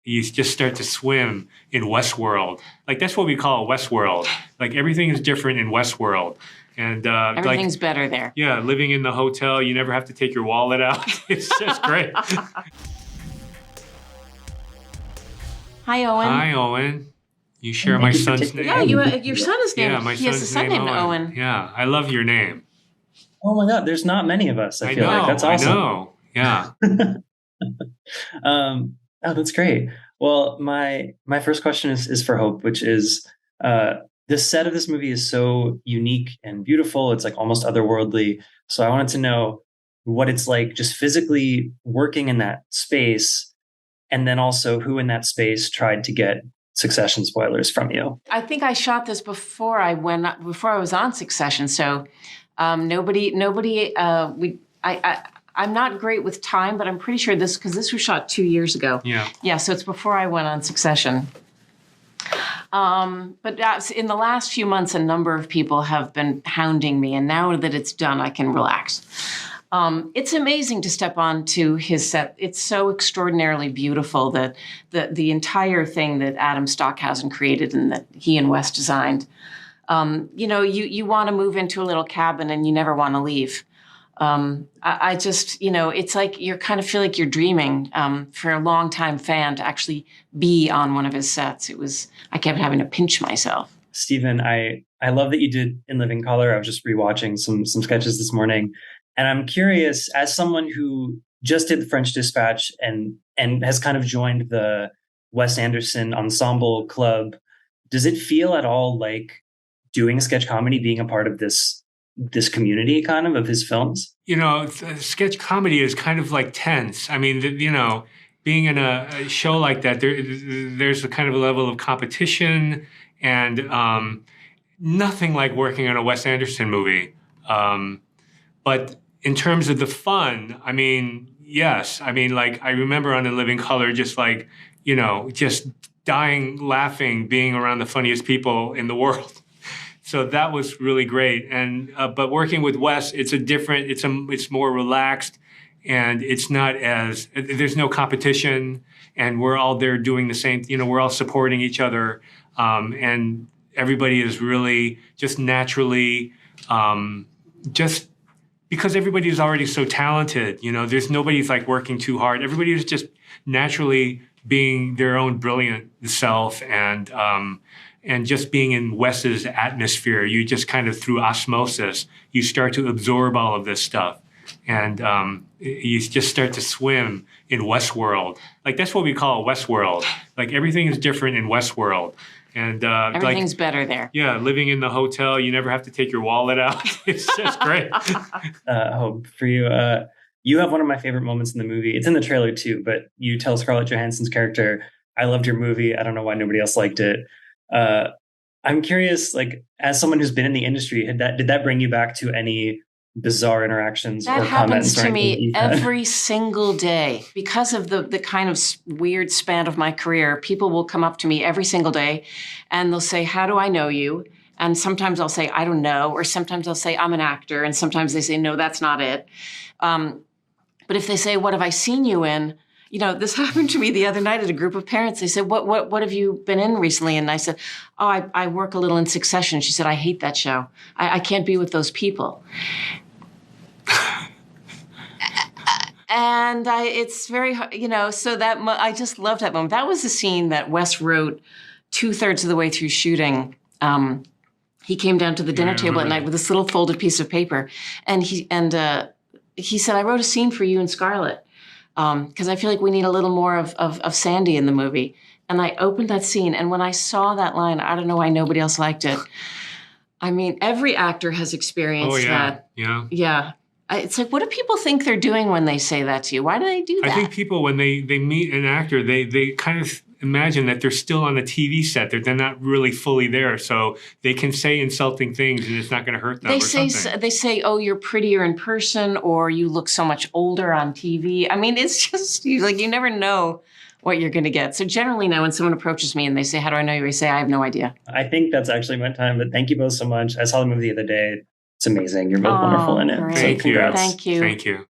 you just start to swim in Wesworld. Like that's what we call Wesworld. Like everything is different in Wesworld. And everything's better there. Yeah, living in the hotel, you never have to take your wallet out. It's just great. Hi, Owen. Hi, Owen. You share my son's name? Yeah, your son is named. Yeah, my he has a son's son name named Owen. Yeah, I love your name. Oh my God, there's not many of us. I feel like that's awesome. I know. Yeah. Oh, that's great. Well, my first question is for Hope, which is the set of this movie is so unique and beautiful. It's like almost otherworldly. So I wanted to know what it's like just physically working in that space, and then also who in that space tried to get Succession spoilers from you. I think I shot this before I was on Succession. So I'm not great with time, but I'm pretty sure because this was shot 2 years ago. Yeah. So it's before I went on Succession. But in the last few months, a number of people have been hounding me, and now that it's done, I can relax. It's amazing to step onto his set. It's so extraordinarily beautiful that the entire thing that Adam Stockhausen created and that he and Wes designed. You want to move into a little cabin and you never want to leave. I just, it's like you kind of feel like you're dreaming for a longtime fan to actually be on one of his sets. I kept having to pinch myself. Stephen, I love that you did In Living Color. I was just rewatching some sketches this morning. And I'm curious, as someone who just did The French Dispatch and has kind of joined the Wes Anderson ensemble club, does it feel at all like doing sketch comedy, being a part of this community kind of his films? Sketch comedy is kind of like tense. I mean, being in a show like that, there's a kind of a level of competition and nothing like working on a Wes Anderson movie. But in terms of the fun, I mean, yes. I mean, like I remember on In Living Color, just like, just dying laughing, being around the funniest people in the world. So that was really great. And but working with Wes, it's more relaxed, and it's not there's no competition, and we're all there doing the same. We're all supporting each other, and everybody is really just naturally, just because everybody is already so talented. There's nobody's like working too hard. Everybody is just naturally being their own brilliant self, and just being in Wes's atmosphere, you just kind of through osmosis, you start to absorb all of this stuff. And you just start to swim in Wesworld. Like that's what we call Wesworld. Like everything is different in Wesworld. And everything's better there. Yeah, living in the hotel, you never have to take your wallet out. It's just great. Hope, for you, you have one of my favorite moments in the movie. It's in the trailer too, but you tell Scarlett Johansson's character, "I loved your movie. I don't know why nobody else liked it." I'm curious, like as someone who's been in the industry, did that bring you back to any bizarre interactions or comments? That happens to me every single day because of the kind of weird span of my career. People will come up to me every single day and they'll say, "How do I know you?" And sometimes I'll say, "I don't know." Or sometimes I'll say, "I'm an actor." And sometimes they say, "No, that's not it." But if they say, "What have I seen you in?" This happened to me the other night at a group of parents. They said, what have you been in recently? And I said, "Oh, I work a little in Succession." She said, "I hate that show. I can't be with those people." And it's very, so that I just love that moment. That was a scene that Wes wrote 2/3 of the way through shooting. He came down to the dinner table at night with this little folded piece of paper. And he said, "I wrote a scene for you and Scarlett. Because I feel like we need a little more of Sandy in the movie." And I opened that scene, and when I saw that line, I don't know why nobody else liked it. I mean, every actor has experienced that. Yeah. It's like, what do people think they're doing when they say that to you? Why do they do that? I think people, when they meet an actor, they kind of imagine that they're still on a TV set. They're not really fully there. So they can say insulting things and it's not going to hurt them. They say, "Oh, you're prettier in person," or "You look so much older on TV." I mean, it's just like you never know what you're going to get. So generally now when someone approaches me and they say, "How do I know you?" I say, "I have no idea." I think that's actually my time, but thank you both so much. I saw the movie the other day. It's amazing. You're both wonderful in it. Great. So congrats. Thank you. Thank you.